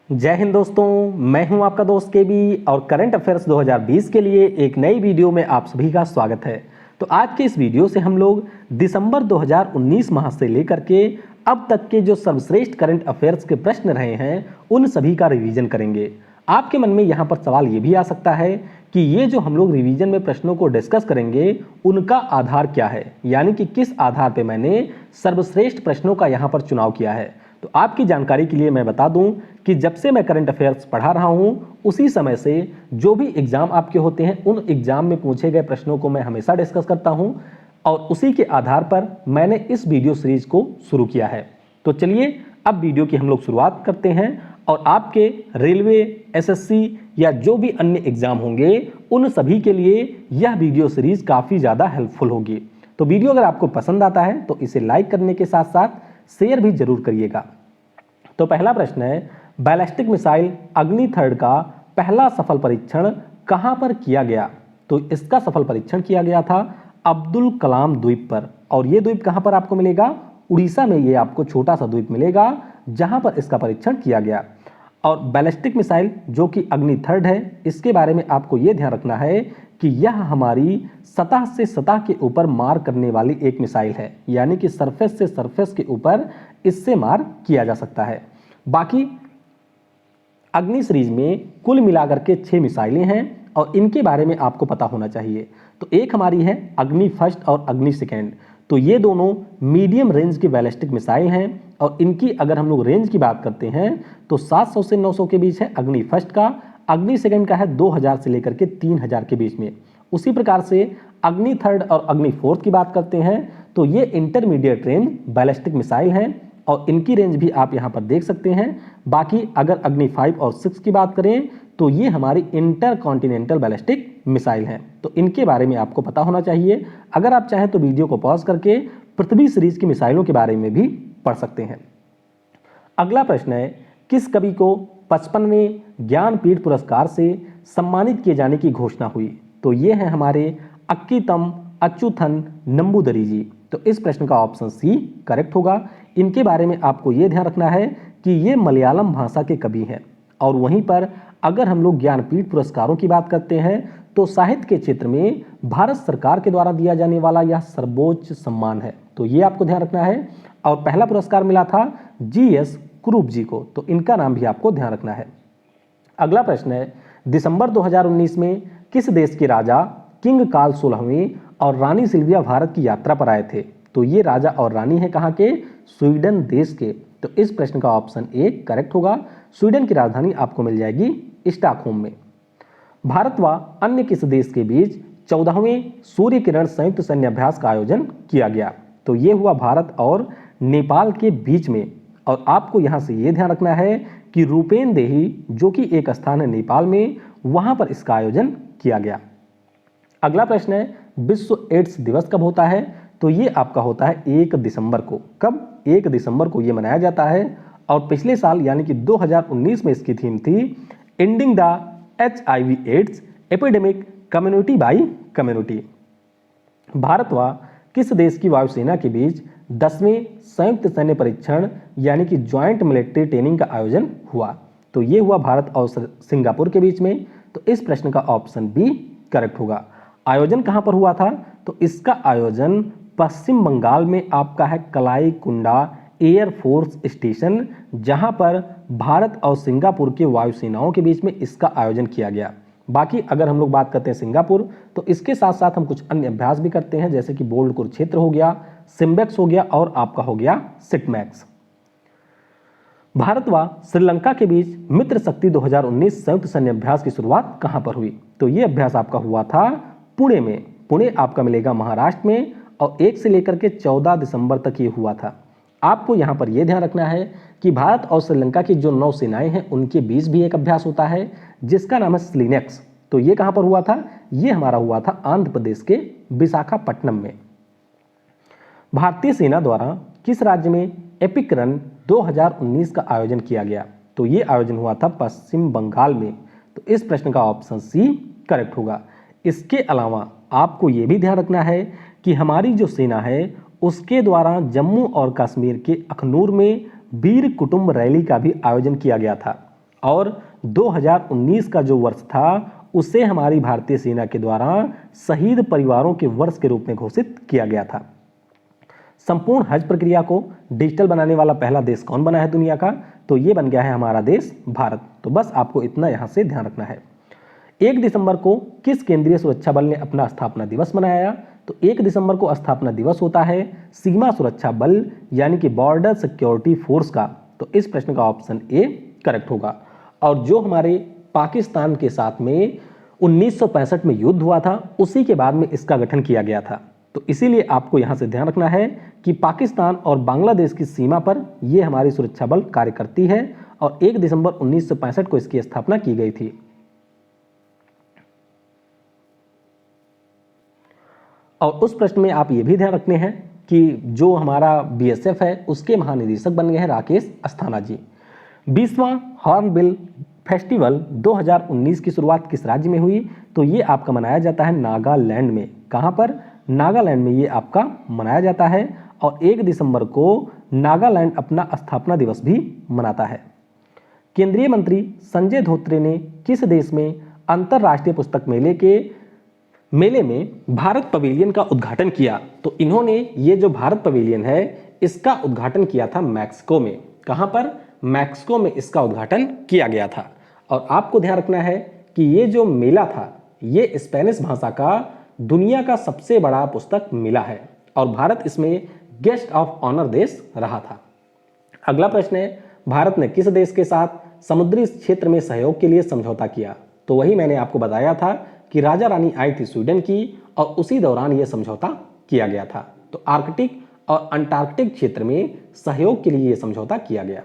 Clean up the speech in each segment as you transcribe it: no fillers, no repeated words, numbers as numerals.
जय हिंद दोस्तों, मैं हूं आपका दोस्त केबी और करंट अफेयर्स 2020 के लिए एक नई वीडियो में आप सभी का स्वागत है। तो आज के इस वीडियो से हम लोग दिसंबर 2019 माह से लेकर के अब तक के जो सर्वश्रेष्ठ करंट अफेयर्स के प्रश्न रहे हैं उन सभी का रिवीजन करेंगे। आपके मन में यहाँ पर सवाल ये भी आ सकता है कि ये जो हम लोग रिवीजन में प्रश्नों को डिस्कस करेंगे उनका आधार क्या है, यानी कि किस आधार पर मैंने सर्वश्रेष्ठ प्रश्नों का यहाँ पर चुनाव किया है। तो आपकी जानकारी के लिए मैं बता दूं कि जब से मैं करंट अफेयर्स पढ़ा रहा हूं उसी समय से जो भी एग्जाम आपके होते हैं उन एग्जाम में पूछे गए प्रश्नों को मैं हमेशा डिस्कस करता हूं और उसी के आधार पर मैंने इस वीडियो सीरीज को शुरू किया है। तो चलिए अब वीडियो की हम लोग शुरुआत करते हैं और आपके रेलवे, एसएससी या जो भी अन्य एग्जाम होंगे उन सभी के लिए यह वीडियो सीरीज काफ़ी ज़्यादा हेल्पफुल होगी। तो वीडियो अगर आपको पसंद आता है तो इसे लाइक करने के साथ साथ शेयर भी जरूर करिएगा। तो पहला प्रश्न है, बैलिस्टिक मिसाइल अग्नि थर्ड का पहला सफल परीक्षण कहां पर किया गया? तो इसका सफल परीक्षण किया गया था अब्दुल कलाम द्वीप पर, और यह द्वीप कहां पर आपको मिलेगा? उड़ीसा में ये आपको छोटा सा द्वीप मिलेगा जहां पर इसका परीक्षण किया गया। और बैलिस्टिक मिसाइल जो कि अग्नि थर्ड है, इसके बारे में आपको यह ध्यान रखना है कि यह हमारी सतह से सतह के ऊपर मार करने वाली एक मिसाइल है, यानी कि सरफेस से सरफेस के ऊपर इससे मार किया जा सकता है। बाकी अग्नि सीरीज में कुल मिलाकर के 6 मिसाइलें हैं और इनके बारे में आपको पता होना चाहिए। तो एक हमारी है अग्नि फर्स्ट और अग्नि सेकेंड, तो ये दोनों मीडियम रेंज की बैलिस्टिक मिसाइल हैं और इनकी अगर हम लोग रेंज की बात करते हैं तो 700 से 900 के बीच है अग्नि फर्स्ट का, अग्नि सेकेंड का है 2000 से लेकर के 3000 के बीच में। उसी प्रकार से अग्नि थर्ड और अग्नि फोर्थ की बात करते हैं तो ये इंटरमीडिएट रेंज बैलिस्टिक मिसाइल हैं और इनकी रेंज भी आप यहाँ पर देख सकते हैं। बाकी अगर अग्नि 5 और 6 की बात करें तो ये हमारी इंटर कॉन्टिनेंटल बैलिस्टिक मिसाइल हैं, तो इनके बारे में आपको पता होना चाहिए। अगर आप चाहें तो वीडियो को पॉज करके पृथ्वी सीरीज की मिसाइलों के बारे में भी पढ़ सकते हैं। अगला प्रश्न है, किस कवि को 55वें ज्ञानपीठ पुरस्कार से सम्मानित किए जाने की घोषणा हुई? तो ये है हमारे अक्कीतम अच्युथन नंबूदरी जी। तो इस प्रश्न का ऑप्शन सी करेक्ट होगा। इनके बारे में आपको यह ध्यान रखना है कि ये मलयालम भाषा के कवि हैं और वहीं पर अगर हम लोग ज्ञानपीठ पुरस्कारों की बात करते हैं तो साहित्य के क्षेत्र में भारत सरकार के द्वारा दिया जाने वाला यह सर्वोच्च सम्मान है, तो ये आपको ध्यान रखना है। और पहला पुरस्कार मिला था GS कुरूप जी को, तो इनका नाम भी आपको ध्यान रखना है। अगला प्रश्न है, दिसंबर 2019 में किस देश के राजा किंग कार्ल 16वें और रानी सिल्विया भारत की यात्रा पर आए थे? तो ये राजा और रानी है कहाँ के? स्वीडन देश के। तो इस प्रश्न का ऑप्शन ए करेक्ट होगा। स्वीडन की राजधानी आपको मिल जाएगी स्टॉकहोम में। भारत व अन्य किस देश के बीच 14वें सूर्य किरण संयुक्त सैन्य अभ्यास का आयोजन किया गया? तो ये हुआ भारत और नेपाल के बीच में। और आपको यहाँ से ये ध्यान रखना है कि रूपेन देही जो कि एक स्थान है नेपाल में, वहां पर इसका आयोजन किया गया। अगला प्रश्न है, विश्व एड्स दिवस कब होता है? तो ये आपका होता है 1 दिसंबर को। कब? 1 दिसंबर को ये मनाया जाता है और पिछले साल यानी कि 2019 में इसकी थीम थी ending the HIV AIDS epidemic community by community. Bharat व किस देश की वायुसेना के बीच 10वें संयुक्त सैन्य परीक्षण यानी कि ज्वाइंट मिलिट्री ट्रेनिंग का आयोजन हुआ? तो ये हुआ भारत और सिंगापुर के बीच में। तो इस प्रश्न का ऑप्शन बी करेक्ट होगा। आयोजन कहां पर हुआ था? तो इसका आयोजन पश्चिम बंगाल में आपका है कलाई कुंडा एयरफोर्स स्टेशन, जहां पर भारत और सिंगापुर के वायुसेनाओं के बीच में इसका आयोजन किया गया। बाकी अगर हम लोग बात करते हैं सिंगापुर, तो इसके साथ साथ हम कुछ अन्य अभ्यास भी करते हैं, जैसे कि बोल्ड कुरुक्षेत्र हो गया, सिम्बेक्स हो गया और आपका हो गया सिटमैक्स। भारत व श्रीलंका के बीच मित्र शक्ति 2019 संयुक्त सैन्य अभ्यास की शुरुआत कहां पर हुई? तो ये अभ्यास आपका हुआ था पुणे में। पुणे आपका मिलेगा महाराष्ट्र में और 1 से लेकर के 14 दिसंबर तक ये हुआ था। आपको यहाँ पर यह ध्यान रखना है कि भारत और श्रीलंका की जो नौसेनाएं हैं उनके बीच भी एक अभ्यास होता है जिसका नाम है स्लिनेक्स। तो ये कहां पर हुआ था? ये हमारा हुआ था आंध्र प्रदेश के विशाखापट्टनम में। भारतीय सेना द्वारा किस राज्य में एपिक रन 2019 का आयोजन किया गया? तो ये आयोजन हुआ था पश्चिम बंगाल में। तो इस प्रश्न का ऑप्शन सी करेक्ट होगा। इसके अलावा आपको ये भी ध्यान रखना है कि हमारी जो सेना है उसके द्वारा जम्मू और कश्मीर के अखनूर में वीर कुटुंब रैली का भी आयोजन किया गया था और 2019 का जो वर्ष था उसे हमारी भारतीय सेना के द्वारा शहीद परिवारों के वर्ष के रूप में घोषित किया गया था। संपूर्ण हज प्रक्रिया को डिजिटल बनाने वाला पहला देश कौन बना है दुनिया का? तो ये बन गया है हमारा देश भारत। तो बस आपको इतना यहाँ से ध्यान रखना है। 1 दिसंबर को किस केंद्रीय सुरक्षा बल ने अपना स्थापना दिवस मनाया? तो 1 दिसंबर को स्थापना दिवस होता है सीमा सुरक्षा बल यानी कि बॉर्डर सिक्योरिटी फोर्स का। तो इस प्रश्न का ऑप्शन ए करेक्ट होगा। और जो हमारे पाकिस्तान के साथ में 1965 में युद्ध हुआ था उसी के बाद में इसका गठन किया गया था। तो इसीलिए आपको यहाँ से ध्यान रखना है कि पाकिस्तान और बांग्लादेश की सीमा पर यह हमारी सुरक्षा बल कार्य करती है और 1 दिसंबर 1965 को इसकी स्थापना की गई थी। और उस प्रश्न में आप ये भी ध्यान रखने हैं कि जो हमारा बीएसएफ है उसके महानिदेशक बन गए हैं राकेश अस्थाना जी। 20वां हॉर्नबिल फेस्टिवल 2019 की शुरुआत किस राज्य में हुई? तो ये आपका मनाया जाता है नागालैंड में। कहाँ पर? नागालैंड में ये आपका मनाया जाता है और 1 दिसंबर को नागालैंड अपना स्थापना दिवस भी मनाता है। केंद्रीय मंत्री संजय धोत्रे ने किस देश में अंतरराष्ट्रीय पुस्तक मेले में भारत पवेलियन का उद्घाटन किया? तो इन्होंने ये जो भारत पवेलियन है इसका उद्घाटन किया था मैक्सिको में। कहां पर? मैक्सिको में इसका उद्घाटन किया गया था। और आपको ध्यान रखना है कि ये जो मेला था ये स्पेनिश भाषा का दुनिया का सबसे बड़ा पुस्तक मेला है और भारत इसमें गेस्ट ऑफ ऑनर देश रहा था। अगला प्रश्न है, भारत ने किस देश के साथ समुद्री क्षेत्र में सहयोग के लिए समझौता किया? तो वही मैंने आपको बताया था कि राजा रानी आई थी स्वीडन की और उसी दौरान यह समझौता किया गया था। तो आर्कटिक और अंटार्कटिक क्षेत्र में सहयोग के लिए यह समझौता किया गया।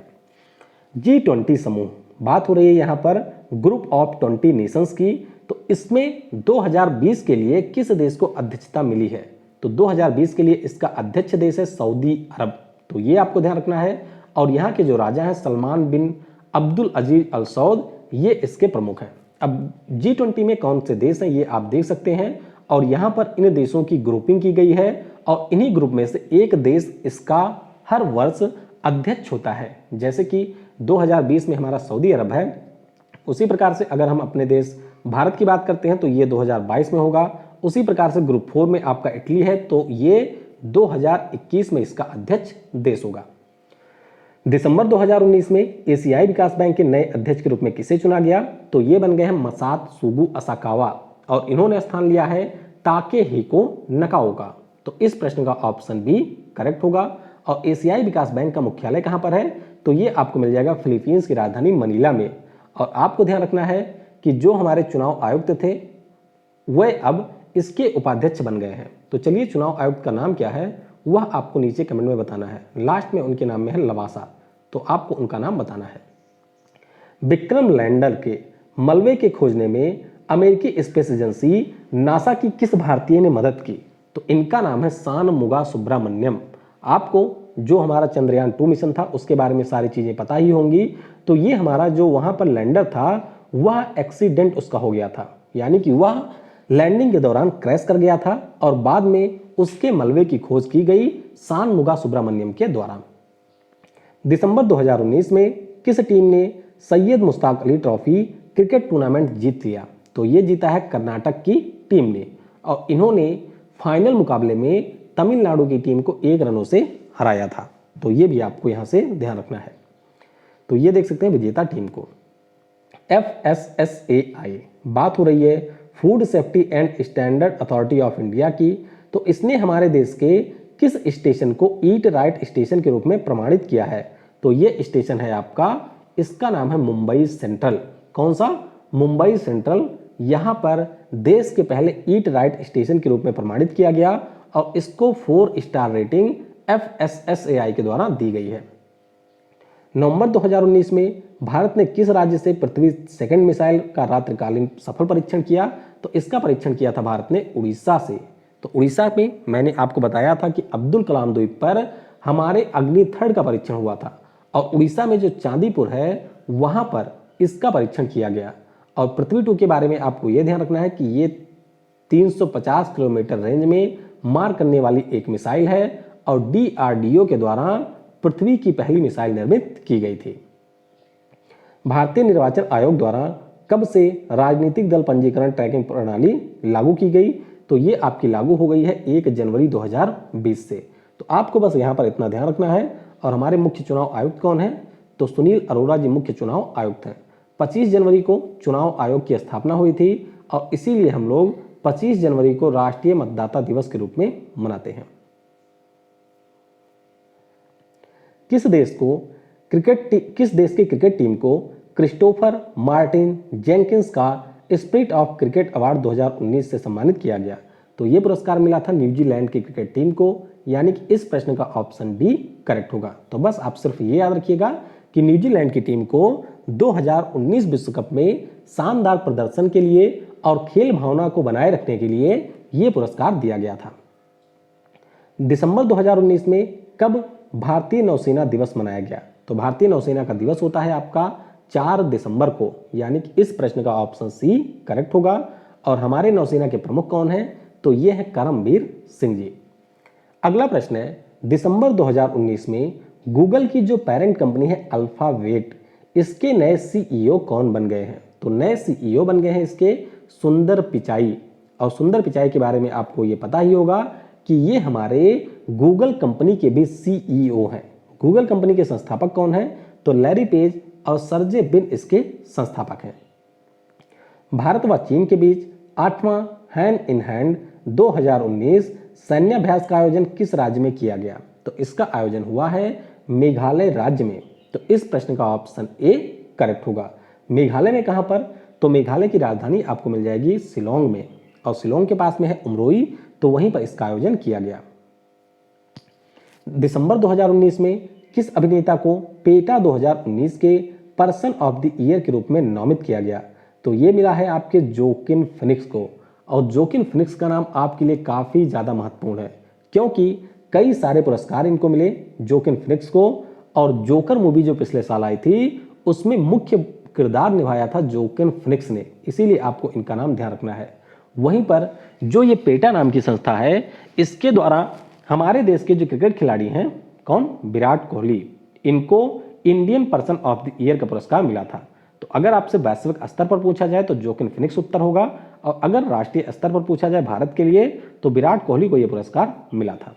G20 समूह, बात हो रही है यहाँ पर ग्रुप ऑफ 20 नेशंस की। तो इसमें 2020 के लिए किस देश को अध्यक्षता मिली है? तो 2020 के लिए इसका अध्यक्ष देश है सऊदी अरब। तो ये आपको ध्यान रखना है। और यहाँ के जो राजा हैं सलमान बिन अब्दुल अजीज अल सऊद, ये इसके प्रमुख हैं। अब G20 में कौन से देश हैं ये आप देख सकते हैं और यहाँ पर इन देशों की ग्रुपिंग की गई है और इन्हीं ग्रुप में से एक देश इसका हर वर्ष अध्यक्ष होता है। जैसे कि 2020 में हमारा सऊदी अरब है, उसी प्रकार से अगर हम अपने देश भारत की बात करते हैं तो ये 2022 में होगा। उसी प्रकार से ग्रुप 4 में आपका इटली है तो ये 2021 में इसका अध्यक्ष देश होगा। दिसंबर 2019 में एशियाई विकास बैंक के नए अध्यक्ष के रूप में किसे चुना गया? तो ये बन गए हैं मसात्सुगु असाकावा और इन्होंने स्थान लिया है ताकेहिको नकाओ का। तो इस प्रश्न का ऑप्शन बी करेक्ट होगा। और एशियाई विकास बैंक का मुख्यालय कहां पर है? तो ये आपको मिल जाएगा फिलीपींस की राजधानी मनीला में। और आपको ध्यान रखना है कि जो हमारे चुनाव आयुक्त थे वह अब इसके उपाध्यक्ष बन गए हैं। तो चलिए चुनाव आयुक्त का नाम क्या है वह आपको नीचे कमेंट में बताना है। लास्ट में उनके नाम में है लवासा, तो आपको उनका नाम बताना है। विक्रम लैंडर के मलबे के खोजने में अमेरिकी स्पेस एजेंसी नासा की किस भारतीय ने मदद की? तो इनका नाम है शानमुगा सुब्रमण्यम। आपको जो हमारा चंद्रयान 2 मिशन था उसके बारे में सारी चीजें पता ही होंगी। तो ये हमारा जो वहां पर लैंडर था वह एक्सीडेंट उसका हो गया था, यानी कि वह लैंडिंग के दौरान क्रैश कर गया था और बाद में उसके मलबे की खोज की गई शानमुगा सुब्रमण्यम के द्वारा। दिसंबर 2019 में किस टीम ने Syed Mushtaq Ali trophy cricket tournament जीत लिया? तो ये जीता है कर्नाटक की टीम ने और इन्होंने फाइनल मुकाबले में तमिलनाडु की टीम को 1 रनों से हराया था। तो ये भी आपको यहां से ध्यान रखना है। तो ये देख सकते हैं विजेता टीम को। FSSAI, बात हो रही है food safety and standard authority of India की। तो इसने हमारे देश के किस स्टेशन को ईट राइट स्टेशन के रूप में प्रमाणित किया है? तो ये स्टेशन है आपका, इसका नाम है मुंबई सेंट्रल। कौन सा? मुंबई सेंट्रल। यहां पर देश के पहले ईट राइट स्टेशन के रूप में प्रमाणित किया गया और इसको 4 स्टार रेटिंग FSSAI के द्वारा दी गई है। नवंबर 2019 में भारत ने किस राज्य से पृथ्वी सेकंड मिसाइल का रात्रिकालीन सफल परीक्षण किया? तो इसका परीक्षण किया था भारत ने उड़ीसा से। तो उड़ीसा में मैंने आपको बताया था कि अब्दुल कलाम द्वीप पर हमारे अग्नि 3 का परीक्षण हुआ था और उड़ीसा में जो चांदीपुर है वहां पर इसका परीक्षण किया गया। और पृथ्वी 2 के बारे में आपको यह ध्यान रखना है कि ये 350 किलोमीटर रेंज में मार करने वाली एक मिसाइल है और DRDO के द्वारा पृथ्वी की पहली मिसाइल निर्मित की गई थी। भारतीय निर्वाचन आयोग द्वारा कब से राजनीतिक दल पंजीकरण ट्रैकिंग प्रणाली लागू की गई? तो ये आपकी लागू हो गई है 1 जनवरी 2020 से। तो आपको बस यहाँ पर इतना ध्यान रखना है। और हमारे मुख्य चुनाव आयुक्त कौन है? तो सुनील अरोड़ा जी मुख्य चुनाव आयुक्त हैं। 25 जनवरी को चुनाव आयोग की स्थापना हुई थी और इसीलिए हम लोग 25 जनवरी को राष्ट्रीय मतदाता दिवस के रूप में मनाते हैं। किस देश की क्रिकेट टीम को क्रिस्टोफर मार्टिन जेंकिंस का स्पिरिट ऑफ क्रिकेट अवार्ड 2019 से सम्मानित किया गया? तो ये पुरस्कार मिला था न्यूजीलैंड की क्रिकेट टीम को, यानी कि इस प्रश्न का ऑप्शन बी करेक्ट होगा। तो बस आप सिर्फ ये याद रखिएगा कि न्यूजीलैंड की टीम को 2019 विश्व कप में शानदार प्रदर्शन के लिए और खेल भावना को बनाए रखने के लिए यह पुरस्कार दिया गया था। दिसंबर 2019 में कब भारतीय नौसेना दिवस मनाया गया? तो भारतीय नौसेना का दिवस होता है आपका 4 दिसंबर को, यानी कि इस प्रश्न का ऑप्शन सी करेक्ट होगा। और हमारे नौसेना के प्रमुख कौन हैं? तो ये है करमबीर सिंह जी। अगला प्रश्न है, दिसंबर 2019 में गूगल की जो पेरेंट कंपनी है अल्फाबेट, इसके नए सीईओ कौन बन गए हैं? तो नए सीईओ बन गए हैं इसके सुंदर पिचाई। और सुंदर पिचाई के बारे में आपको ये पता ही होगा कि ये हमारे गूगल कंपनी के भी सीईओ हैं। गूगल कंपनी के संस्थापक कौन हैं? तो लैरी पेज और सर्जे बिन इसके संस्थापक हैं। भारत व चीन के बीच 8वां हैंड इन हैंड 2019 सैन्याभ्यास का आयोजन किस राज्य में किया गया? तो इसका आयोजन हुआ है मेघालय राज्य में। तो इस प्रश्न का ऑप्शन ए करेक्ट होगा। मेघालय में कहां पर? तो मेघालय की राजधानी आपको मिल जाएगी शिलोंग में, और शिलोंग के पास में है उमरोई, तो वहीं पर इसका आयोजन किया गया। दिसंबर 2019 में किस अभिनेता को पेटा 2019 के पर्सन ऑफ द ईयर के रूप में नामित किया गया? तो ये मिला है आपके जोकिन फिनिक्स को। और जोकिन फिनिक्स का नाम आपके लिए काफी ज्यादा महत्वपूर्ण है, क्योंकि कई सारे पुरस्कार इनको मिले जोकिन फिनिक्स को। और जोकर मूवी जो पिछले साल आई थी उसमें मुख्य किरदार निभाया था जोकिन फिनिक्स ने, इसीलिए आपको इनका नाम ध्यान रखना है। वहीं पर जो ये पेटा नाम की संस्था है, इसके द्वारा हमारे देश के जो क्रिकेट खिलाड़ी हैं, कौन? विराट कोहली, इनको Indian person of the year का पुरस्कार मिला था। तो अगर आपसे वैश्विक स्तर पर पूछा जाए तो जोकिन फिनिक्स उत्तर होगा, और अगर राष्ट्रीय स्तर पर पूछा जाए भारत के लिए तो विराट कोहली को यह पुरस्कार मिला था।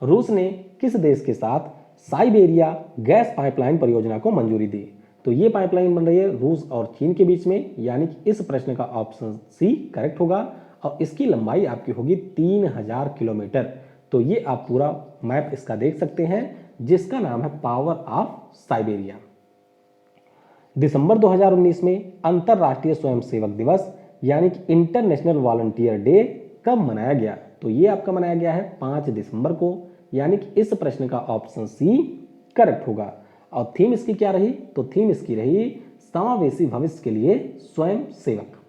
रूस ने किस देश के साथ साइबेरिया गैस पाइपलाइन परियोजना को मंजूरी दी? तो ये पाइपलाइन बन रही है रूस और चीन के बीच में, यानी कि इस प्रश्न का ऑप्शन सी करेक्ट होगा। और इसकी लंबाई आपकी होगी 3000 किलोमीटर। तो ये आप पूरा मैप इसका देख सकते हैं, जिसका नाम है पावर ऑफ साइबेरिया। दिसंबर 2019 में अंतरराष्ट्रीय स्वयंसेवक दिवस यानी कि इंटरनेशनल वॉलंटियर डे कब मनाया गया? तो ये आपका मनाया गया है 5 दिसंबर को, यानी कि इस प्रश्न का ऑप्शन सी करेक्ट होगा। और थीम इसकी क्या रही? तो थीम इसकी रही समावेशी भविष्य के लिए स्वयं सेवक।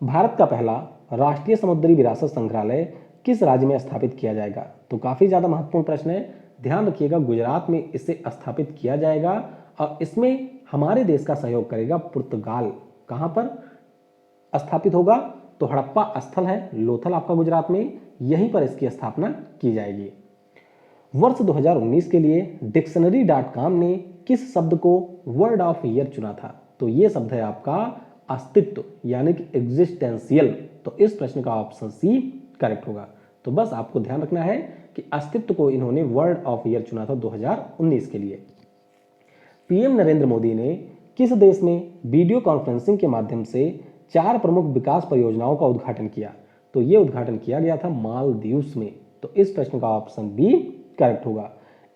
भारत का पहला राष्ट्रीय समुद्री विरासत संग्रहालय किस राज्य में स्थापित किया जाएगा? तो काफी ज्यादा महत्वपूर्ण प्रश्न है, ध्यान रखिएगा। गुजरात में इसे स्थापित किया जाएगा और इसमें हमारे देश का सहयोग करेगा पुर्तगाल। कहां पर स्थापित होगा? तो हड़प्पा स्थल है लोथल आपका गुजरात में, यहीं पर इसकी स्थापना की जाएगी। वर्ष 2019 के लिए डिक्शनरी.com ने किस शब्द को वर्ड ऑफ ईयर चुना था? तो ये शब्द है आपका अस्तित्व, यानी कि एग्जिस्टेंशियल। तो इस प्रश्न का ऑप्शन सी करेक्ट होगा। तो बस आपको ध्यान रखना है कि अस्तित्व को इन्होंने वर्ड ऑफ ईयर चुना था 2019 के लिए। पीएम नरेंद्र मोदी ने किस देश में वीडियो कॉन्फ्रेंसिंग के माध्यम से 4 प्रमुख विकास परियोजनाओं का उद्घाटन किया? तो ये उद्घाटन किया गया था मालदीव्स में। तो इस प्रश्न का ऑप्शन बी करेक्ट होगा।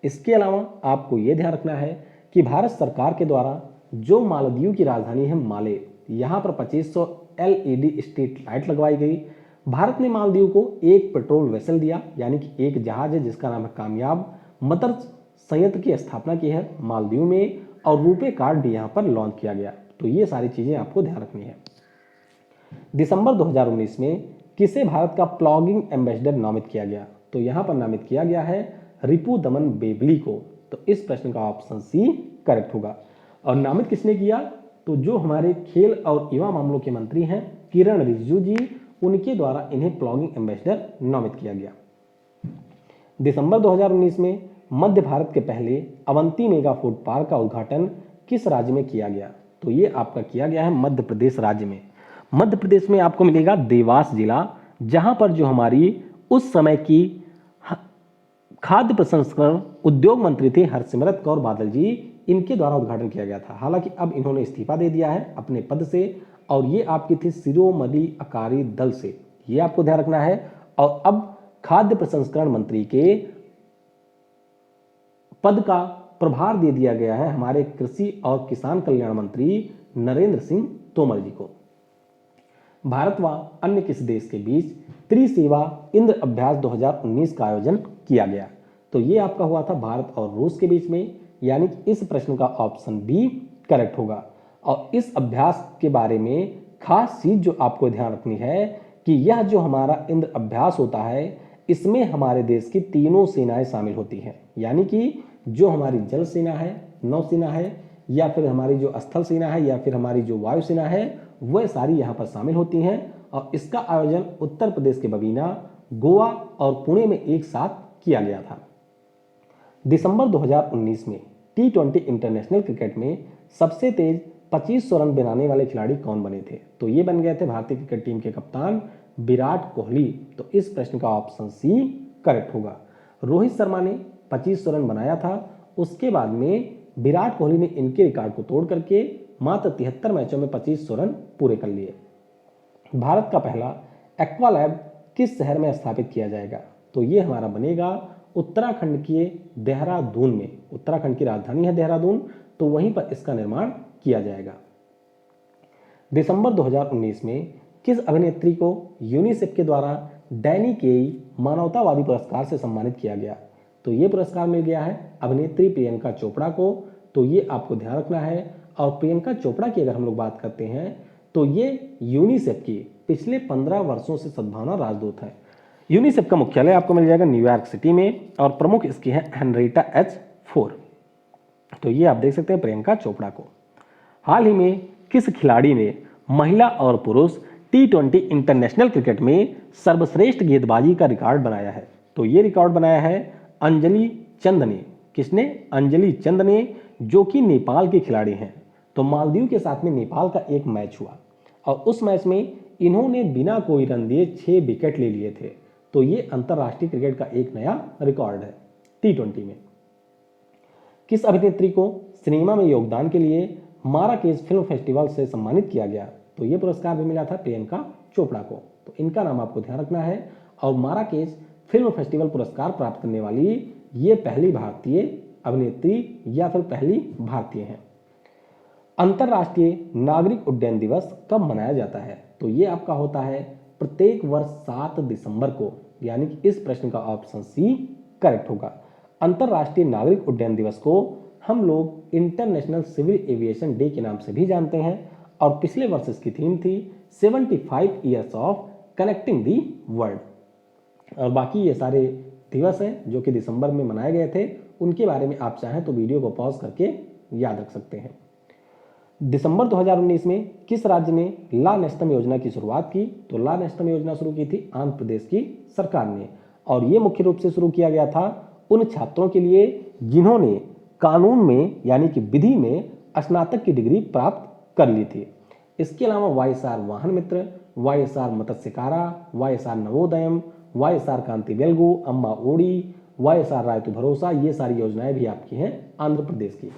इसके अलावा आपको यह ध्यान रखना है कि भारत सरकार के द्वारा जो मालदीव की राजधानी है माले, यहां पर 2500 LED स्ट्रीट लाइट लगवाई गई। भारत ने मालदीव को एक पेट्रोल वेसल दिया, यानी कि एक जहाज है जिसका नाम है कामयाब। मटर संयंत्र की स्थापना की है मालदीव में, और रुपे कार्ड भी यहां पर लॉन्च किया गया। तो ये सारी चीजें आपको ध्यान रखनी है। दिसंबर 2019 में किसे भारत का प्लॉगिंग एम्बेसडर नामित किया गया? तो यहां पर नामित किया गया है रिपु दमन बेबली को। तो इस प्रश्न का ऑप्शन सी करेक्ट होगा। और नामित किसने किया? तो जो हमारे खेल और युवा मामलों के मंत्री हैं किरण रिजिजू जी, उनके द्वारा इन्हें प्लॉगिंग एम्बेसडर नामित किया गया। दिसंबर 2019 में मध्य भारत के पहले अवंती मेगा फूड पार्क का उद्घाटन किस राज्य में किया गया? तो ये आपका किया गया है मध्य प्रदेश राज्य में। मध्य प्रदेश में आपको मिलेगा देवास जिला, जहां पर जो हमारी उस समय की खाद्य प्रसंस्करण उद्योग मंत्री थे हरसिमरत कौर बादल जी, इनके द्वारा उद्घाटन किया गया था। हालांकि अब इन्होंने इस्तीफा दे दिया है अपने पद से, और ये आपकी थी शिरोमणि अकाली दल से, ये आपको ध्यान रखना है। और अब खाद्य प्रसंस्करण मंत्री के पद का प्रभार दे दिया गया है हमारे कृषि और किसान कल्याण मंत्री नरेंद्र सिंह तोमर जी को। भारत व अन्य किस देश के बीच त्रिसेवा इंद्र अभ्यास 2019 का आयोजन किया गया? तो ये आपका हुआ था भारत और रूस के बीच में, यानी कि इस प्रश्न का ऑप्शन बी करेक्ट होगा। और इस अभ्यास के बारे में खास चीज जो आपको ध्यान रखनी है कि यह जो हमारा इंद्र अभ्यास होता है, इसमें हमारे देश की तीनों सेनाएं शामिल होती हैं, यानी कि जो हमारी जल सेना है, नौसेना है, या फिर हमारी जो स्थल सेना है, या फिर हमारी जो वायु सेना है, वह सारी यहाँ पर शामिल होती हैं। और इसका आयोजन उत्तर प्रदेश के बबीना, गोवा और पुणे में एक साथ किया गया था। दिसंबर 2019 में T20 इंटरनेशनल क्रिकेट में सबसे तेज 2500 रन बनाने वाले खिलाड़ी कौन बने थे? तो ये बन गए थे भारतीय क्रिकेट टीम के कप्तान विराट कोहली। तो इस प्रश्न का ऑप्शन सी करेक्ट होगा। रोहित शर्मा ने 2500 रन बनाया था, उसके बाद में विराट कोहली ने इनके रिकॉर्ड को तोड़ करके मात्र 73 मैचों में 2500 रन पूरे कर लिए। भारत का पहला एक्वा लैब किस शहर में स्थापित किया जाएगा? तो ये हमारा बनेगा उत्तराखंड के देहरादून में। उत्तराखंड की राजधानी है देहरादून, तो वहीं पर इसका निर्माण किया जाएगा। दिसंबर 2019 में किस अभिनेत्री को यूनिसेफ के द्वारा डैनी केई मानवतावादी पुरस्कार से सम्मानित किया गया? तो ये पुरस्कार मिल गया है अभिनेत्री प्रियंका चोपड़ा को। तो ये आपको ध्यान रखना है। और प्रियंका चोपड़ा की अगर हम लोग बात करते हैं तो ये यूनिसेफ की पिछले 15 वर्षों से सद्भावना राजदूत है। यूनिसेफ का मुख्यालय आपको मिल जाएगा न्यूयॉर्क सिटी में, और प्रमुख इसकी है हेनरिटा एच फोर। तो ये आप देख सकते हैं प्रियंका चोपड़ा को। हाल ही में किस खिलाड़ी ने महिला और पुरुष T20 इंटरनेशनल क्रिकेट में सर्वश्रेष्ठ गेंदबाजी का रिकॉर्ड बनाया है? तो ये रिकॉर्ड बनाया है अंजलि चंद ने। किसने? अंजलि चंद ने, जो कि नेपाल के खिलाड़ी हैं। तो मालदीव के साथ में नेपाल का एक मैच हुआ, और उस मैच में इन्होंने बिना कोई रन दिए 6 विकेट ले लिए थे। तो ये अंतरराष्ट्रीय क्रिकेट का एक नया रिकॉर्ड है T20 में। किस अभिनेत्री को सिनेमा में योगदान के लिए माराकेच फिल्म फेस्टिवल से सम्मानित किया गया? तो ये पुरस्कार भी मिला था प्रियंका चोपड़ा को। तो इनका नाम आपको ध्यान रखना है। और माराकेच फिल्म फेस्टिवल पुरस्कार प्राप्त करने वाली ये पहली भारतीय अभिनेत्री या फिर पहली भारतीय हैं। अंतर्राष्ट्रीय नागरिक उड्डयन दिवस कब मनाया जाता है? तो ये आपका होता है प्रत्येक वर्ष 7 दिसंबर को, यानी कि इस प्रश्न का ऑप्शन सी करेक्ट होगा। अंतर्राष्ट्रीय नागरिक उड्डयन दिवस को हम लोग इंटरनेशनल सिविल एविएशन डे के नाम से भी जानते हैं, और पिछले वर्ष इसकी थीम थी 75 years of connecting the world. और बाकी ये सारे दिवस हैं जो कि दिसंबर में मनाए गए थे, उनके बारे में आप चाहें तो वीडियो को पॉज करके याद रख सकते हैं। दिसंबर 2019 में किस राज्य ने ला नेस्टम योजना की शुरुआत की? तो ला नेस्टम योजना शुरू की थी आंध्र प्रदेश की सरकार ने, और ये मुख्य रूप से शुरू किया गया था उन छात्रों के लिए जिन्होंने कानून में यानी कि विधि में स्नातक की डिग्री प्राप्त कर ली थी। इसके अलावा वाईएसआर वाहन मित्र, वाईएसआर मत्स्यकारा, वाईएसआर नवोदयम, वाईएसआर कांति वेलगु, अम्मा ओडी, वाईएसआर रायतु भरोसा, ये सारी योजनाएं भी आपकी हैं आंध्र प्रदेश की।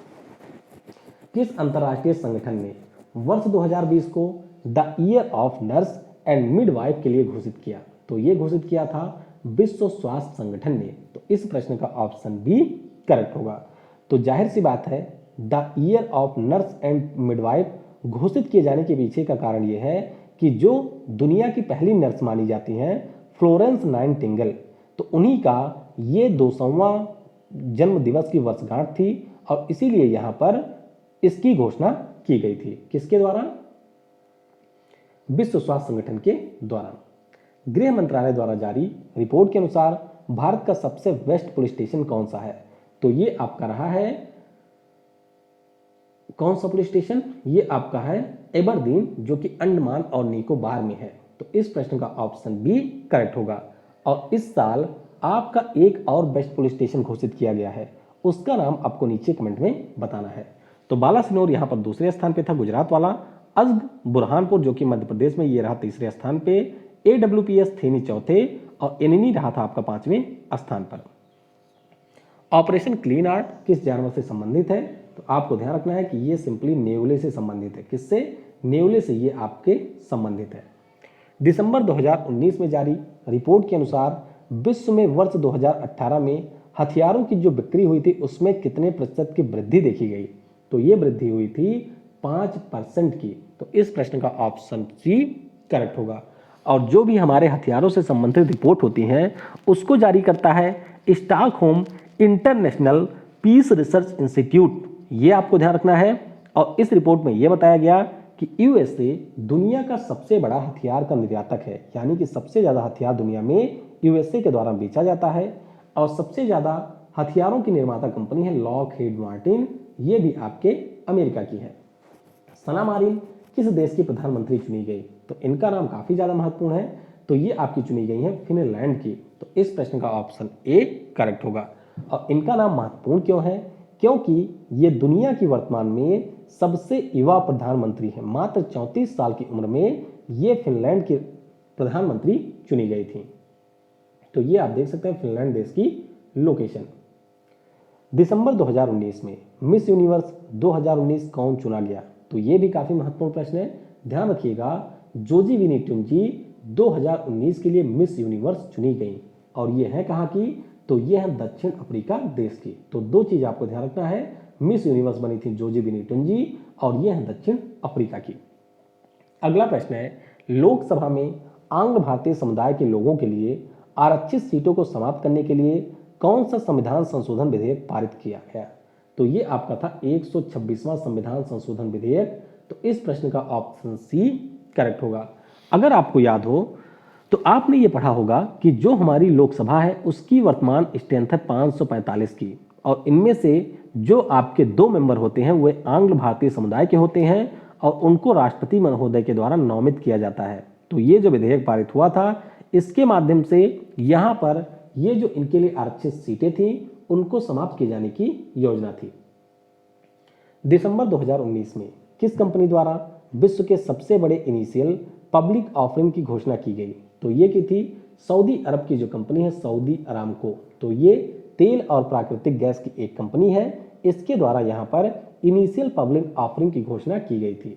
किस अंतर्राष्ट्रीय संगठन ने वर्ष 2020 को the year of nurse and midwife के लिए घोषित किया? तो ये घोषित किया था विश्व स्वास्थ्य संगठन ने। तो इस प्रश्न का ऑप्शन बी करेक्ट होगा। तो जाहिर सी बात है the year of nurse and midwife घोषित किए जाने के पीछे का कारण यह है कि जो दुनिया की पहली नर्स मानी जाती हैं फ्लोरेंस नाइटिंगेल, तो उन्हीं का ये 200वां जन्म दिवस की वर्षगांठ थी, और इसीलिए यहां पर इसकी घोषणा की गई थी। किसके द्वारा? विश्व स्वास्थ्य संगठन के द्वारा। गृह मंत्रालय द्वारा जारी रिपोर्ट के अनुसार भारत का सबसे बेस्ट पुलिस स्टेशन कौन सा है? तो ये आपका रहा है कौन सा पुलिस स्टेशन? ये आपका है एबरदीन, जो कि अंडमान और निकोबार में है। तो इस प्रश्न का ऑप्शन बी करेक्ट होगा। और इस साल आपका एक और बेस्ट पुलिस स्टेशन घोषित किया गया है, उसका नाम आपको नीचे कमेंट में बताना है। तो बालासिनोर यहाँ पर दूसरे स्थान पे था, गुजरात वाला। अज़्द बुरहानपुर जो कि मध्य प्रदेश में, ये रहा तीसरे स्थान पे। AWPS थेनी चौथे और एनिनी रहा था आपका 5वें स्थान पर। ऑपरेशन क्लीन आर्ट किस जानवर से संबंधित है? तो आपको ध्यान रखना है कि ये सिंपली नेवले से संबंधित है। किससे? नेवले से ये आपके संबंधित है। दिसंबर 2019 में जारी रिपोर्ट के अनुसार विश्व में वर्ष 2018 में हथियारों की जो बिक्री हुई थी उसमें कितने प्रतिशत की वृद्धि देखी गई? तो ये वृद्धि हुई थी 5% की। तो इस प्रश्न का ऑप्शन सी करेक्ट होगा। और जो भी हमारे हथियारों से संबंधित रिपोर्ट होती हैं उसको जारी करता है Stockholm International Peace Research Institute. ये आपको ध्यान रखना है। और इस रिपोर्ट में यह बताया गया कि यूएसए दुनिया का सबसे बड़ा हथियार का निर्यातक है, यानी कि सबसे ज्यादा हथियार दुनिया में यूएसए के द्वारा बेचा जाता है। और सबसे ज्यादा हथियारों की निर्माता कंपनी है लॉकहीड मार्टिन, ये भी आपके अमेरिका की है। सना मारिन किस देश की प्रधानमंत्री चुनी गई? तो इनका नाम काफी ज्यादा महत्वपूर्ण है। तो ये आपकी चुनी गई है फिनलैंड की। तो इस प्रश्न का ऑप्शन ए करेक्ट होगा। और इनका नाम महत्वपूर्ण क्यों है? क्योंकि ये दुनिया की वर्तमान में सबसे युवा प्रधानमंत्री है। मात्र 34 साल की उम्र में ये फिनलैंड की प्रधानमंत्री चुनी गई थी। तो ये आप देख सकते हैं फिनलैंड देश की लोकेशन। दिसंबर 2019 में मिस यूनिवर्स 2019 कौन चुना गया? तो ये भी काफी महत्वपूर्ण प्रश्न है, ध्यान रखिएगा। जोजी विनीतुंजी 2019 के लिए मिस यूनिवर्स चुनी गई। और ये है कहाँ की? तो ये है दक्षिण अफ्रीका देश की। तो दो चीज आपको ध्यान रखना है, मिस यूनिवर्स बनी थी जोजी विनीतुंजी और ये है दक्षिण अफ्रीका की। अगला प्रश्न है, लोकसभा में आंग्ल भारतीय समुदाय के लोगों के लिए आरक्षित सीटों को समाप्त करने के लिए कौन सा संविधान संशोधन विधेयक पारित किया गया? तो ये आपका था 126वां संविधान संशोधन विधेयक। तो इस प्रश्न का ऑप्शन सी करेक्ट होगा। अगर आपको याद हो तो आपने ये पढ़ा होगा कि जो हमारी लोकसभा है उसकी वर्तमान स्ट्रेंथ है 545 की। और इनमें से जो आपके 2 मेंबर होते हैं वे आंग्ल भारतीय समुदाय के होते हैं और उनको राष्ट्रपति महोदय के द्वारा नामित किया जाता है। तो ये जो विधेयक पारित हुआ था इसके माध्यम से यहाँ पर ये जो इनके लिए आरक्षित सीटें थी उनको समाप्त किए जाने की योजना थी। दिसंबर 2019 में किस कंपनी द्वारा विश्व के सबसे बड़े इनिशियल पब्लिक ऑफरिंग की घोषणा की गई? तो ये की थी सऊदी अरब की जो कंपनी है सऊदी अरामको। तो ये तेल और प्राकृतिक गैस की एक कंपनी है, इसके द्वारा यहां पर इनिशियल पब्लिक ऑफरिंग की घोषणा की गई थी।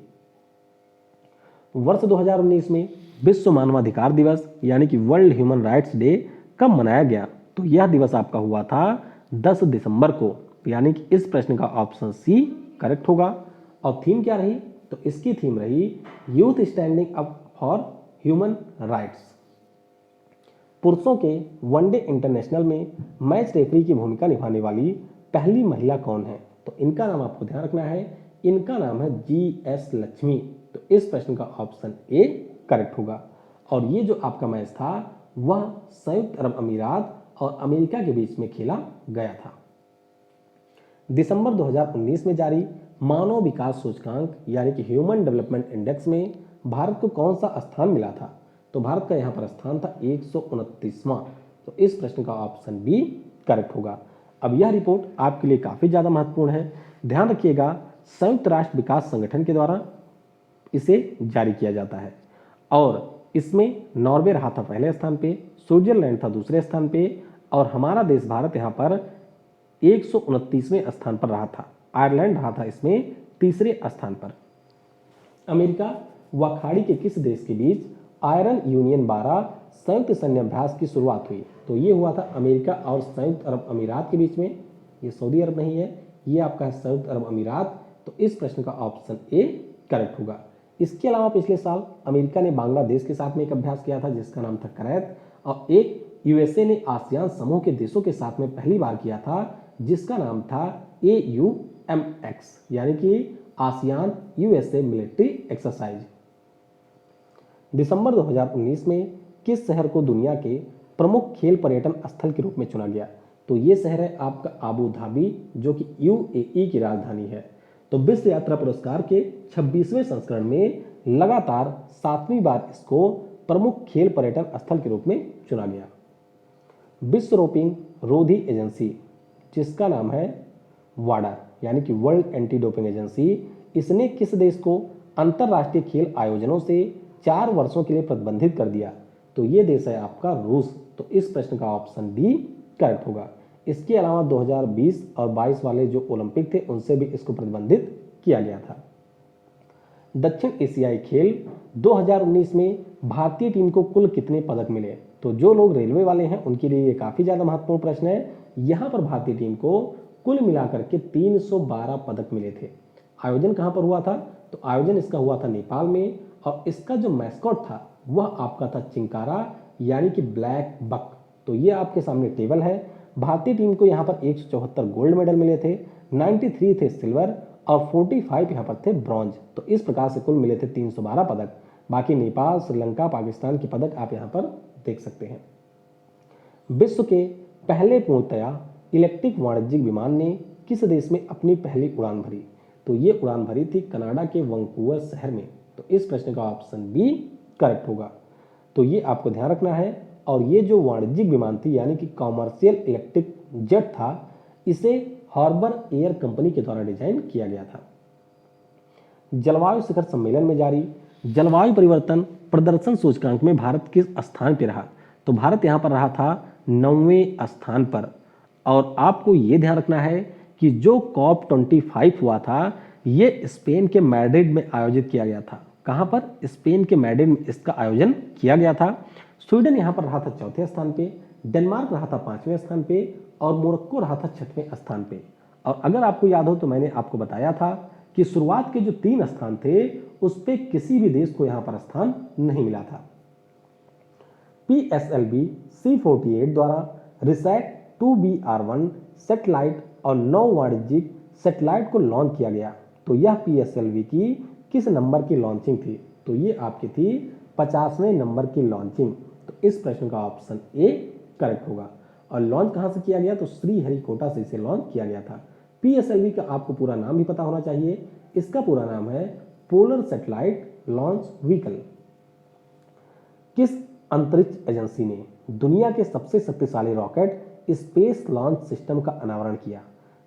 वर्ष 2019 में विश्व मानवाधिकार दिवस यानी कि वर्ल्ड ह्यूमन राइट्स डे कब मनाया गया? तो यह दिवस आपका हुआ था 10 दिसंबर को, यानी कि इस प्रश्न का ऑप्शन सी करेक्ट होगा। और थीम क्या रही? तो इसकी थीम रही youth standing up for human rights. पुरुषों के वनडे इंटरनेशनल में मैच रेफरी की भूमिका निभाने वाली पहली महिला कौन है? तो इनका नाम आपको ध्यान रखना है, इनका नाम है GS लक्ष्मी। तो इस प्रश्न का ऑप्शन ए करेक्ट होगा। और ये जो आपका मैच था वह संयुक्त अरब अमीरात और अमेरिका के बीच में खेला गया था। दिसंबर 2019 में जारी मानव विकास सूचकांक यानी कि ह्यूमन डेवलपमेंट इंडेक्स में भारत को कौन सा स्थान मिला था? तो भारत का यहाँ पर स्थान था 129वां। तो इस प्रश्न का ऑप्शन बी करेक्ट होगा। अब यह रिपोर्ट आपके लिए काफी ज्यादा महत्वपूर्ण है, ध्यान रखिएगा। संयुक्त राष्ट्र विकास संगठन के द्वारा इसे जारी किया जाता है और इसमें नॉर्वे रहा था पहले स्थान पे, स्विट्जरलैंड था दूसरे स्थान पे और हमारा देश भारत यहाँ पर 129वें स्थान पर रहा था। आयरलैंड रहा था इसमें तीसरे स्थान पर। अमेरिका व खाड़ी के किस देश के बीच आयरन यूनियन 12 संयुक्त सैन्य अभ्यास की शुरुआत हुई? तो ये हुआ था अमेरिका और संयुक्त अरब अमीरात के बीच में। ये सऊदी अरब नहीं है, ये आपका है संयुक्त अरब अमीरात। तो इस प्रश्न का ऑप्शन ए करेक्ट होगा। इसके अलावा पिछले साल अमेरिका ने बांग्लादेश के साथ में एक अभ्यास किया था जिसका नाम था करैत, और एक यूएसए ने आसियान समूह के देशों के साथ में पहली बार किया था जिसका नाम था AUMX यानी कि आसियान यूएसए मिलिट्री एक्सरसाइज। दिसंबर 2019 में किस शहर को दुनिया के प्रमुख खेल पर्यटन स्थल के रूप में चुना गया? तो ये शहर है आपका आबू धाबी जो कि UAE की राजधानी है। तो विश्व यात्रा पुरस्कार के 26वें संस्करण में लगातार 7वीं बार इसको प्रमुख खेल पर्यटन स्थल के रूप में चुना गया। विश्व रोपिंग रोधी एजेंसी जिसका नाम है वाडा, यानी कि वर्ल्ड एंटी डोपिंग एजेंसी, इसने किस देश को अंतरराष्ट्रीय खेल आयोजनों से 4 वर्षों के लिए प्रतिबंधित कर दिया? तो ये देश है आपका रूस। तो इस प्रश्न का ऑप्शन डी करेक्ट होगा। इसके अलावा 2020 और 22 वाले जो ओलंपिक थे उनसे भी इसको प्रतिबंधित किया गया था। दक्षिण एशियाई खेल 2019 में भारतीय टीम को कुल कितने पदक मिले? तो जो लोग रेलवे वाले हैं उनके लिए ये काफी ज्यादा महत्वपूर्ण प्रश्न है। यहां पर भारतीय टीम को कुल मिलाकर के 312 पदक मिले थे। आयोजन कहां पर हुआ था? तो आयोजन इसका हुआ था नेपाल में, और इसका जो मैस्कॉट था वह आपका था चिंकारा, यानी कि ब्लैक बक। तो ये आपके सामने टेबल है। भारतीय टीम को यहाँ पर 174 गोल्ड मेडल मिले थे, 93 थे सिल्वर और 45 यहाँ पर थे ब्रॉन्ज। तो इस प्रकार से कुल मिले थे 312 पदक। बाकी नेपाल, श्रीलंका, पाकिस्तान के पदक आप यहाँ पर देख सकते हैं। विश्व के पहले पूर्णतया इलेक्ट्रिक वाणिज्यिक विमान ने किस देश में अपनी पहली उड़ान भरी? तो ये उड़ान भरी थी कनाडा के वैंकूवर शहर में। तो इस प्रश्न का ऑप्शन बी करेक्ट होगा। तो ये आपको ध्यान रखना है। और ये जो वाणिज्यिक विमान थी यानी कि कॉमर्शियल इलेक्ट्रिक जेट था, इसे हार्बर एयर कंपनी के द्वारा डिजाइन किया गया था। जलवायु शिखर सम्मेलन में जारी जलवायु परिवर्तन प्रदर्शन सूचकांक में भारत किस स्थान पर रहा? तो भारत यहाँ पर रहा था 9वें स्थान पर। और आपको ये ध्यान रखना है कि जो COP25 हुआ था ये स्पेन के मैड्रिड में आयोजित किया गया था। कहां पर? स्पेन के मैड्रिड में इसका आयोजन किया गया था। स्वीडन यहां पर रहा था 4थे स्थान पे, डेनमार्क रहा था 5वें स्थान पे और मोरक्को रहा था 6वें स्थान पे। और अगर आपको याद हो तो मैंने आपको बताया था कि शुरुआत के जो 3 स्थान थे उस पे किसी भी देश को यहां पर स्थान नहीं मिला था। PSLV C48 द्वारा रिसैट 2BR1 सैटेलाइट और 9 वाणिज्यिक सैटेलाइट को लॉन्च किया गया। तो यह PSLV की किस नंबर की लॉन्चिंग थी? तो ये आपकी थी 50वें नंबर की लॉन्चिंग। तो इस प्रश्न का ऑप्शन ए करेक्ट होगा। और लॉन्च कहां से किया गया? तो श्रीहरिकोटा से इसे लॉन्च किया गया था। PSLV का आपको पूरा नाम भी पता होना चाहिए। इसका पूरा नाम है पोलर सैटेलाइट लॉन्च व्हीकल। किस अंतरिक्ष एजेंसी ने दुनिया के सबसे शक्तिशाली रॉकेट स्पेस लॉन्च सिस्टम का अनावरण किया?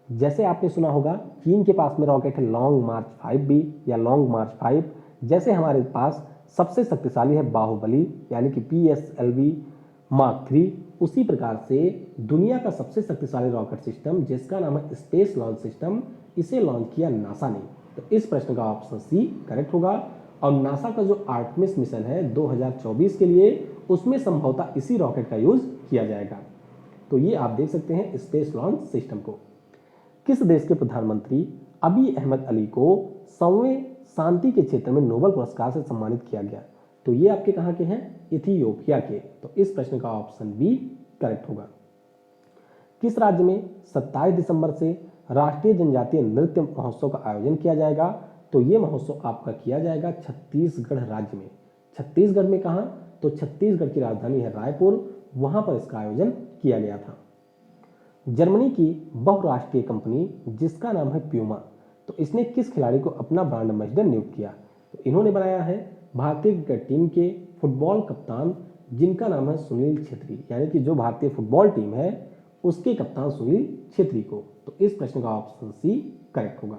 जैसे आपने सुना होगा चीन के पास में रॉकेट है लॉन्ग मार्च 5B या लॉन्ग मार्च 5, जैसे हमारे पास सबसे शक्तिशाली है बाहुबली यानी कि PSLV मार्क 3, उसी प्रकार से दुनिया का सबसे शक्तिशाली रॉकेट सिस्टम जिसका नाम है स्पेस लॉन्च सिस्टम, इसे लॉन्च किया नासा ने। तो इस प्रश्न का ऑप्शन सी करेक्ट होगा। और नासा का जो आर्टेमिस मिशन है 2024 के लिए, उसमें संभवतः इसी रॉकेट का यूज किया जाएगा। तो ये आप देख सकते हैं स्पेस लॉन्च सिस्टम को। किस देश के प्रधानमंत्री अबी अहमद अली को 100वें शांति के क्षेत्र में नोबेल पुरस्कार से सम्मानित किया गया? तो ये आपके कहां के हैं? इथियोपिया के। तो इस प्रश्न का ऑप्शन बी करेक्ट होगा। किस राज्य में 27 दिसंबर से राष्ट्रीय जनजातीय नृत्य महोत्सव का आयोजन किया जाएगा? तो ये महोत्सव आपका किया जाएगा छत्तीसगढ़ राज्य में। छत्तीसगढ़ में कहां? तो छत्तीसगढ़ की राजधानी है रायपुर, वहां पर इसका आयोजन किया गया था। जर्मनी की बहुराष्ट्रीय कंपनी जिसका नाम है प्यूमा, तो इसने किस खिलाड़ी को अपना ब्रांड एम्बेसडर नियुक्त किया? तो इन्होंने बनाया है भारतीय क्रिकेट टीम के फुटबॉल कप्तान जिनका नाम है सुनील छेत्री, यानी कि जो भारतीय फुटबॉल टीम है उसके कप्तान सुनील छेत्री को। तो इस प्रश्न का ऑप्शन सी करेक्ट होगा।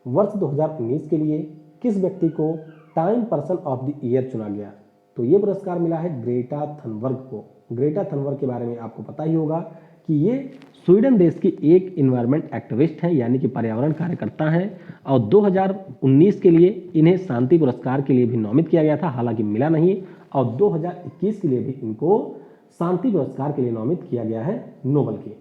वर्ष 2019 के लिए किस व्यक्ति को time person of the year चुना गया? तो ये पुरस्कार मिला है ग्रेटा थनबर्ग को। ग्रेटा थनबर्ग के बारे में आपको पता ही होगा कि ये स्वीडन देश की एक इन्वायरमेंट एक्टिविस्ट हैं, यानी कि पर्यावरण कार्यकर्ता हैं। और 2019 के लिए इन्हें शांति पुरस्कार के लिए भी नामित किया गया था, हालांकि मिला नहीं। और 2021 के लिए भी इनको शांति पुरस्कार के लिए नामित किया गया है नोबेल के।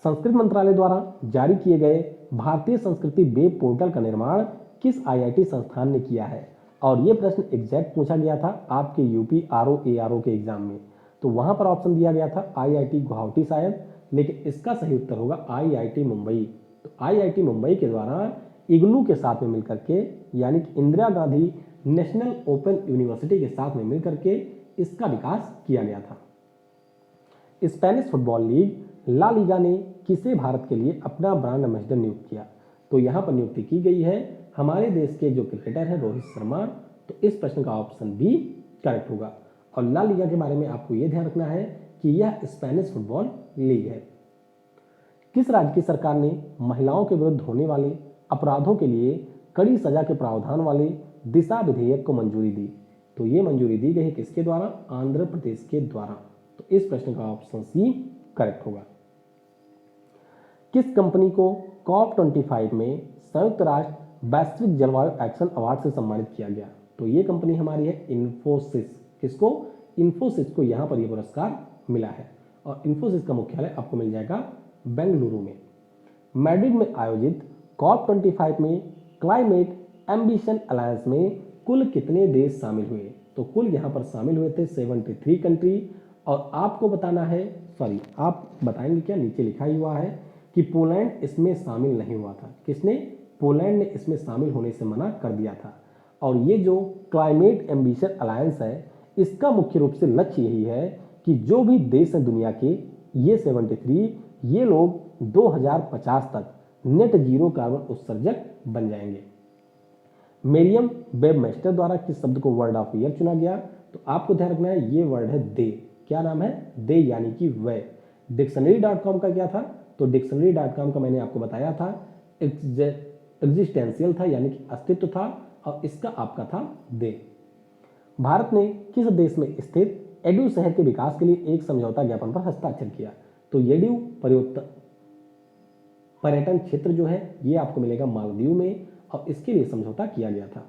संस्कृत मंत्रालय द्वारा जारी किए गए भारतीय संस्कृति वेब पोर्टल का निर्माण किस IIT संस्थान ने किया है? और ये प्रश्न एग्जैक्ट पूछा गया था आपके यूपी RO के एग्जाम में। तो वहां पर ऑप्शन दिया गया था IIT गुवाहाटी शायद, लेकिन इसका सही उत्तर होगा IIT मुंबई। तो IIT मुंबई के द्वारा इग्नू के साथ में मिलकर के, यानी कि Indira Gandhi national open university के साथ में मिलकर के इसका विकास किया गया था। Spanish football league La Liga ने किसे भारत के लिए अपना ब्रांड एम्बेसडर नियुक्त किया? तो यहाँ पर नियुक्ति की गई है हमारे देश के जो क्रिकेटर हैं रोहित शर्मा। तो इस प्रश्न का ऑप्शन बी करेक्ट होगा। और ला लीगा के बारे में आपको यह ध्यान रखना है कि यह स्पेनिश फुटबॉल लीग है। किस राज्य की सरकार ने महिलाओं के विरुद्ध होने वाले अपराधों के लिए कड़ी सजा के प्रावधान वाले दिशा विधेयक को मंजूरी दी? तो ये मंजूरी दी गई किसके द्वारा? आंध्र प्रदेश के द्वारा। तो इस प्रश्न का ऑप्शन सी करेक्ट होगा। किस कंपनी को COP25 में संयुक्त राष्ट्र वैश्विक जलवायु एक्शन अवार्ड से सम्मानित किया गया? तो ये कंपनी हमारी है इन्फोसिस। किसको? इन्फोसिस को यहाँ पर यह पुरस्कार मिला है और इन्फोसिस का मुख्यालय आपको मिल जाएगा बेंगलुरु में। मैड्रिड में आयोजित COP25 में क्लाइमेट एम्बिशन अलायंस में कुल कितने देश शामिल हुए? तो कुल यहाँ पर शामिल हुए थे 73 कंट्री। और आपको बताना है, आप बताएंगे क्या, नीचे लिखा ही हुआ है कि पोलैंड इसमें शामिल नहीं हुआ था। किसने? पोलैंड ने इसमें शामिल होने से मना कर दिया था। और ये जो क्लाइमेट एम्बिशन अलायंस है, इसका मुख्य रूप से लक्ष्य यही है कि जो भी देश हैं दुनिया के, ये 73, ये लोग 2050 तक नेट जीरो कार्बन उत्सर्जक बन जाएंगे। मेरियम वेबमास्टर द्वारा किस शब्द को वर्ड ऑफ ईयर चुना गया? तो आपको ध्यान रखना है, ये वर्ड है दे। क्या नाम है? दे, यानी कि वह। डिक्शनरी.com का क्या था? तो डिक्शनरी.com का मैंने आपको बताया था एग्जिस्टेंशियल था, यानी कि अस्तित्व था, और इसका आपका था दे। भारत ने किस देश में स्थित एडू शहर के विकास के लिए एक समझौता ज्ञापन पर हस्ताक्षर किया? तो एडू पर्यटन क्षेत्र जो है ये आपको मिलेगा मालदीव में, और इसके लिए समझौता किया गया था।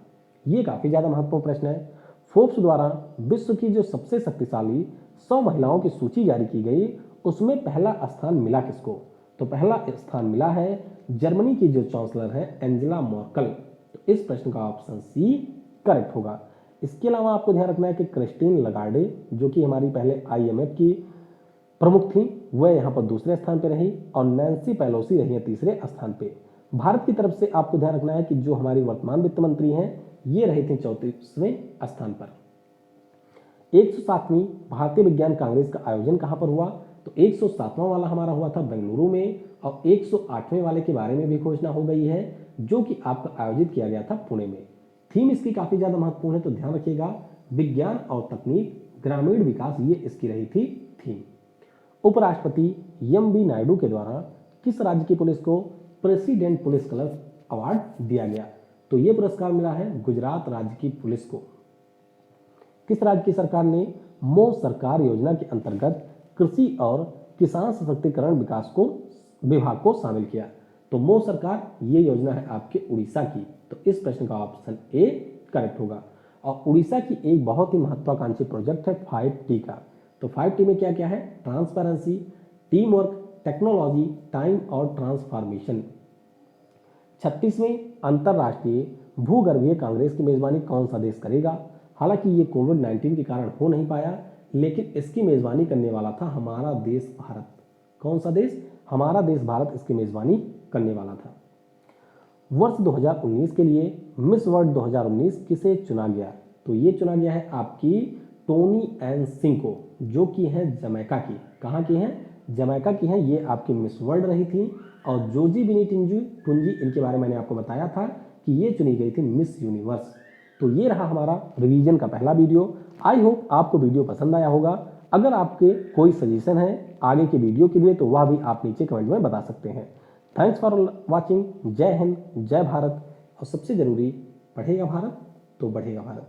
ये काफी ज्यादा महत्वपूर्ण प्रश्न है। फोर्ब्स द्वारा विश्व की जो सबसे शक्तिशाली 100 महिलाओं की सूची जारी की गई, उसमें पहला स्थान मिला किसको? तो पहला स्थान मिला है जर्मनी की जो चांसलर है एंजेला मर्केल। तो इस प्रश्न का ऑप्शन सी करेक्ट होगा। इसके अलावा आपको ध्यान रखना है कि क्रिस्टीन लगार्डे, जो कि हमारी पहले IMF की प्रमुख थी, वह यहाँ पर दूसरे स्थान पर रही, और नैन्सी पेलोसी रही है तीसरे स्थान पे। भारत की तरफ से आपको ध्यान रखना है कि जो हमारी वर्तमान वित्त मंत्री हैं, ये रहे थे 34वें स्थान पर। 107वीं भारतीय विज्ञान कांग्रेस का आयोजन कहां पर हुआ? तो 107वां वाला हमारा हुआ था बेंगलुरु में, और 108वें वाले के बारे में भी घोषणा हो गई है, जो कि आपका आयोजित किया गया था पुणे में। थीम इसकी काफी ज्यादा महत्वपूर्ण है, तो ध्यान रखिएगा, विज्ञान और तकनीक, ग्रामीण विकास, ये इसकी रही थी थीम। उपराष्ट्रपति MB नायडू के द्वारा किस राज्य की पुलिस को प्रेसिडेंट पुलिस कलर अवार्ड दिया गया? तो यह पुरस्कार मिला है गुजरात राज्य की पुलिस को। किस राज्य की सरकार ने मो सरकार योजना के अंतर्गत कृषि और किसान सशक्तिकरण विभाग को शामिल किया? तो मो सरकार ये योजना है आपके उड़ीसा की। तो इस प्रश्न का ऑप्शन ए करेक्ट होगा। और उड़ीसा की एक बहुत ही महत्वाकांक्षी प्रोजेक्ट है 5T का। तो 5T में क्या क्या है? Transparency, team work, technology, time और ट्रांसफॉर्मेशन। 36वें अंतरराष्ट्रीय भूगर्भीय कांग्रेस की मेजबानी कौन सा देश करेगा? हालांकि ये कोविड-19 के कारण हो नहीं पाया, लेकिन इसकी मेजबानी करने वाला था हमारा देश भारत। कौन सा देश? हमारा देश भारत इसकी मेजबानी करने वाला था। वर्ष 2019 के लिए मिस वर्ल्ड 2019 किसे चुना गया? तो ये चुना गया है आपकी टोनी एन सिंह को, जो कि है जमैका की। कहाँ की हैं? जमैका की हैं। ये आपकी मिस वर्ल्ड रही थी। और जोजी बिनी टुंजी, इनके बारे में मैंने आपको बताया था कि ये चुनी गई थी मिस यूनिवर्स। तो ये रहा हमारा रिवीजन का पहला वीडियो। आई होप आपको वीडियो पसंद आया होगा। अगर आपके कोई सजेशन है आगे के वीडियो के लिए, तो वह भी आप नीचे कमेंट में बता सकते हैं। Thanks for watching. जय हिंद, जय भारत, और सबसे जरूरी, पढ़ेगा भारत तो बढ़ेगा भारत।